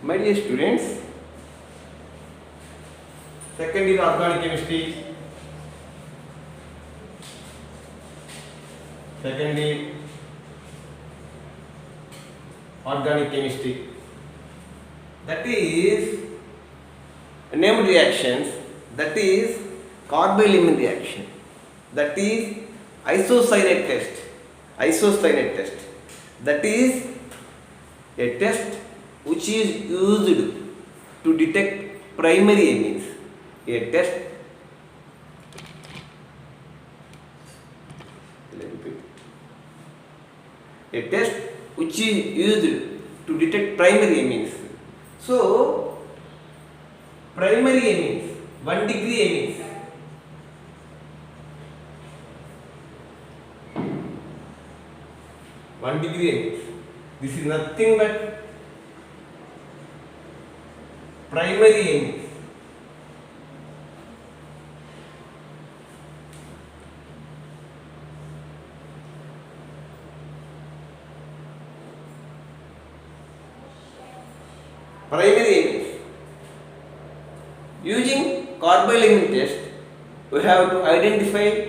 My dear students, second year organic chemistry, second year organic chemistry, that is named reactions, that is carboylamine reaction, that is isocyanate test, that is a test which is used to detect primary amines. A test which is used to detect primary amines. So, primary amines, 1 degree amines. This is nothing but primary amines. Primary amines. Using carboylamine test, we have to identify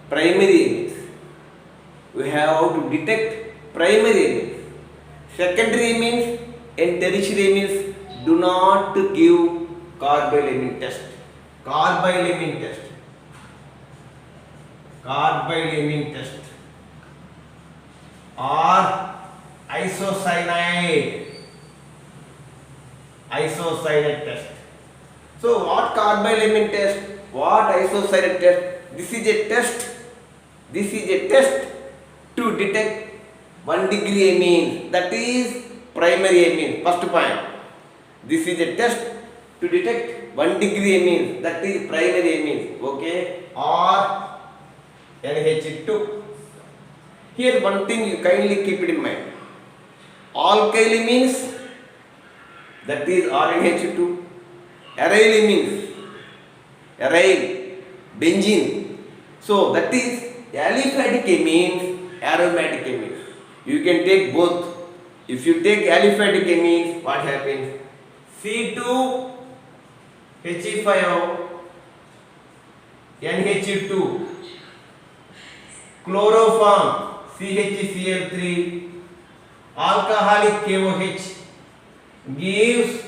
primary amines. We have to detect primary amines. Secondary amines and tertiary amines do not give carboylamine test. Carboylamine test or isocyanate test. So what carboylamine test? What isocyanate test? This is a test to detect 1 degree amine, that is primary amine. First point. This is a test to detect 1 degree amine, that is primary amine. Okay? Or NH2. Here one thing you kindly keep it in mind. Alkyl amines, that is RNH2. Aryl, benzene. So that is aliphatic amines, aromatic amines. You can take both. If you take aliphatic amines, what happens? C2H5O, NH2, chloroform, CHCl3, alcoholic KOH gives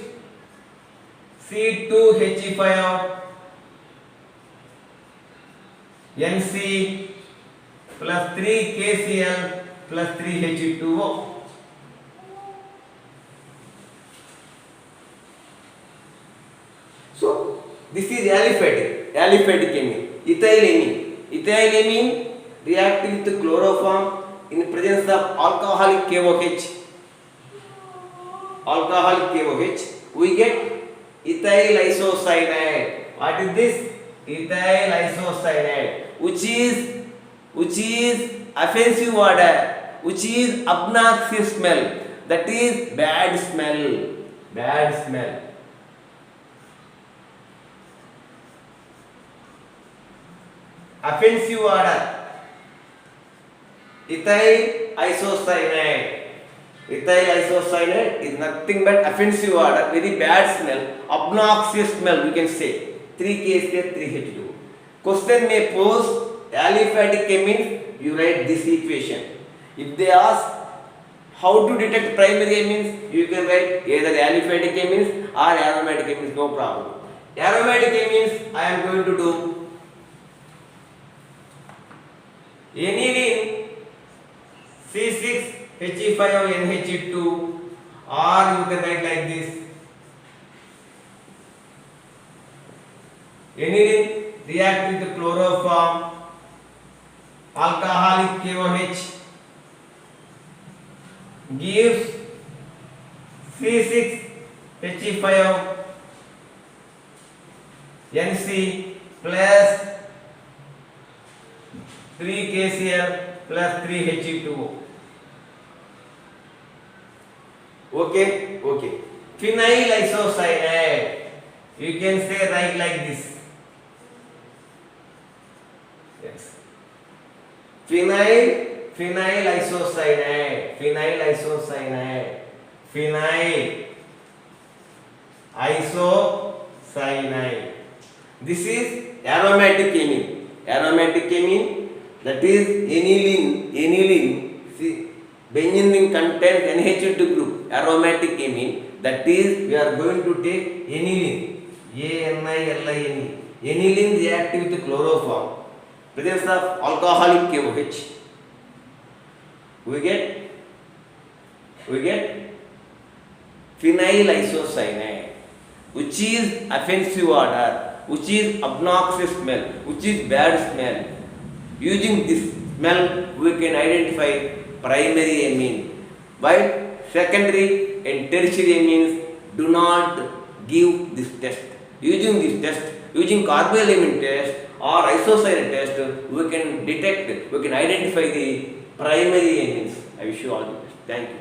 C2H5O, NC plus 3KCl plus 3H2O. So this is aliphatic amine. Ethyl amine react with chloroform in presence of alcoholic KOH. We get ethyl isocyanate. What is this? Ethyl isocyanate, which is offensive odor, which is obnoxious smell, that is bad smell. Offensive odor. Ethyl isocyanate is nothing but offensive odor, very bad smell, obnoxious smell, we can say. 3KCl, 3H2O. Question may pose aliphatic amines, you write this equation. If they ask how to detect primary amines, you can write either aliphatic amines or aromatic amines, no problem. Aromatic amines, I am going to do aniline C6H5O NH2, or you can write like this. Aniline react with the chloroform, alcoholic KOH gives C6H5O NC plus 3KCl plus 3H2O. Okay. Phenyl isocyanate, you can say right like this. Yes. Phenyl isocyanate. phenyl isocyanide. This is aromatic amine. Aromatic amine, that is aniline. Aniline. See, benzene ring contains NH2 group. Aromatic amine. That is, we are going to take aniline. ANILINE. Aniline reactive with chloroform. Presence of alcoholic KOH. We get phenyl isocyanide, which is offensive odor, which is obnoxious smell, which is bad smell. Using this smell, we can identify primary amine. But secondary and tertiary amines do not give this test. Using this test, using carboelement test or isocyanate test, we can identify the primary amines. I wish you all the best. Thank you.